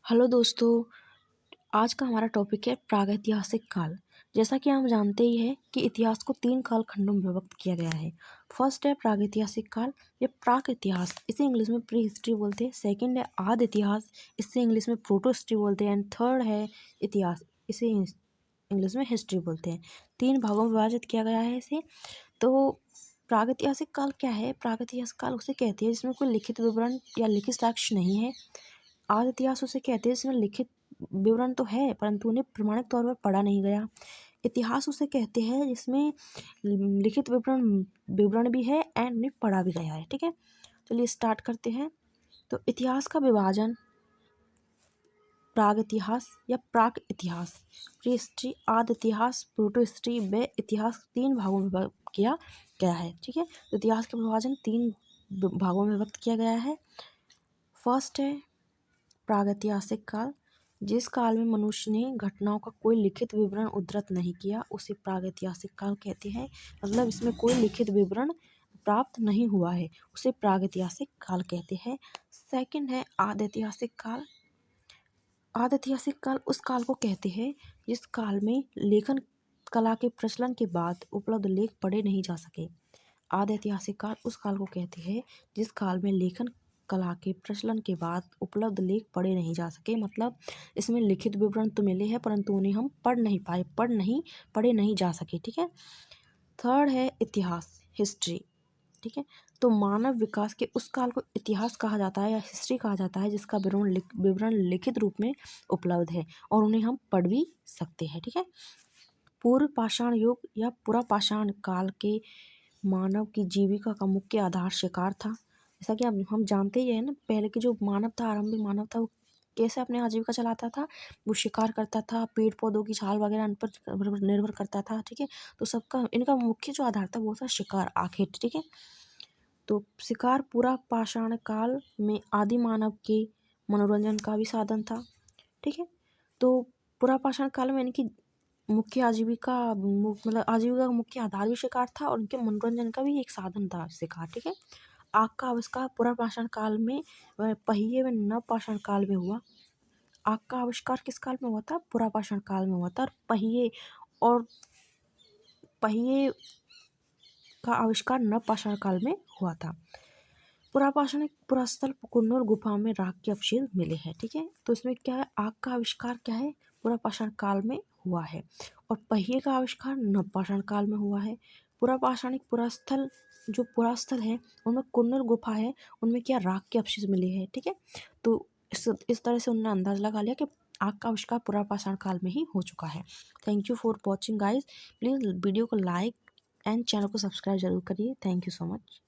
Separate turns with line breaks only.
Hello दोस्तों, आज का हमारा टॉपिक है प्रागैतिहासिक काल। जैसा कि हम जानते ही हैं कि इतिहास को 3 कालखंडों में विभक्त किया गया है। फर्स्ट है प्रागैतिहासिक काल, ये प्राक इतिहास, इसे इंग्लिश में प्री हिस्ट्री बोलते हैं। सेकंड है आद इतिहास, इसे इंग्लिश में प्रोटो हिस्ट्री बोलते हैं। एंड थर्ड है इतिहास, इसे इंग्लिश में हिस्ट्री बोलते हैं। 3 भागों में विभाजित किया गया है इसे। तो प्रागैतिहासिक काल क्या है? प्रागैतिहासिक काल उसे कहते हैं जिसमें कोई लिखित विवरण या लिखित साक्ष्य नहीं है। आदि इतिहास उसे कहते हैं जिसमें लिखित विवरण तो है परंतु उन्हें प्रमाणिक तौर पर पढ़ा नहीं गया। इतिहास उसे कहते हैं जिसमें लिखित विवरण विवरण भी है एंड उन्हें पढ़ा भी गया है। ठीक है, चलिए स्टार्ट करते हैं। तो इतिहास का विभाजन प्राग इतिहास या प्राक इतिहास, प्री हिस्ट्री, आदि इतिहास, प्रोटो हिस्ट्री व इतिहास 3 भागों में विभक्त किया गया है। ठीक है, तो इतिहास का विभाजन 3 भागों में विभक्त किया गया है। फर्स्ट है प्रागैतिहासिक काल, जिस काल में मनुष्य ने घटनाओं का कोई लिखित विवरण उद्धृत नहीं किया उसे प्रागैतिहासिक काल कहते हैं। मतलब इसमें कोई लिखित विवरण प्राप्त नहीं हुआ है, उसे प्रागैतिहासिक काल कहते हैं। सेकंड है आदैतिहासिक काल। आदैतिहासिक काल उस काल को कहते हैं जिस काल में लेखन कला के प्रचलन के बाद उपलब्ध लेख पढ़े नहीं जा सके। आदैतिहासिक काल उस काल को कहते हैं जिस काल में लेखन कला के प्रचलन के बाद उपलब्ध लेख पढ़े नहीं जा सके। मतलब इसमें लिखित विवरण तो मिले हैं परंतु उन्हें हम पढ़ नहीं पाए, पढ़े नहीं जा सके। ठीक है, थर्ड है इतिहास, हिस्ट्री। ठीक है, तो मानव विकास के उस काल को इतिहास कहा जाता है या हिस्ट्री कहा जाता है जिसका विवरण लिखित रूप में उपलब्ध है और उन्हें हम पढ़ भी सकते हैं। ठीक है, पूर्व पाषाण युग या पुरा पाषाण काल के मानव की जीविका का मुख्य आधार शिकार था। जैसा कि अब हम जानते ही हैं ना, पहले के जो मानव था, आरंभिक मानव था, वो कैसे अपने आजीविका चलाता था? वो शिकार करता था, पेड़ पौधों की छाल वगैरह उन पर निर्भर करता था। ठीक है, तो सबका इनका मुख्य जो आधार था वो था शिकार आखिर। ठीक है, तो शिकार पूरा पाषाण काल में आदि मानव के मनोरंजन का भी साधन था। ठीक है, तो पूरा पाषाण काल में इनकी मुख्य आजीविका मतलब आजीविका का मुख्य आधार भी शिकार था और उनके मनोरंजन का भी एक साधन था शिकार। ठीक है, आग का आविष्कार पूरा पाषाण काल में पहिए व नव पाषाण काल में हुआ। आग का आविष्कार किस काल में हुआ था? पूरा पाषाण काल में हुआ था। और पहिए का आविष्कार नव पाषाण काल में हुआ था। पुरापाषाण पुरास्थल कुन्नूर गुफा में राख के अवशेष मिले हैं। ठीक है, तो इसमें क्या है? आग का आविष्कार क्या है? पुरापाषाण काल में हुआ है और पहिए का आविष्कार नवपाषाण काल में हुआ है। पुरापाषाणिक पुरास्थल जो पुरास्थल है उनमें कुन्नूर गुफा है, उनमें क्या राख के अवशेष मिले हैं। ठीक है, तो इस तरह से उन्होंने अंदाज लगा लिया कि आग का आविष्कार पुरापाषाण काल में ही हो चुका है। Thank you for watching guys. Please video को लाइक एंड चैनल को सब्सक्राइब जरूर करिए। Thank you so much.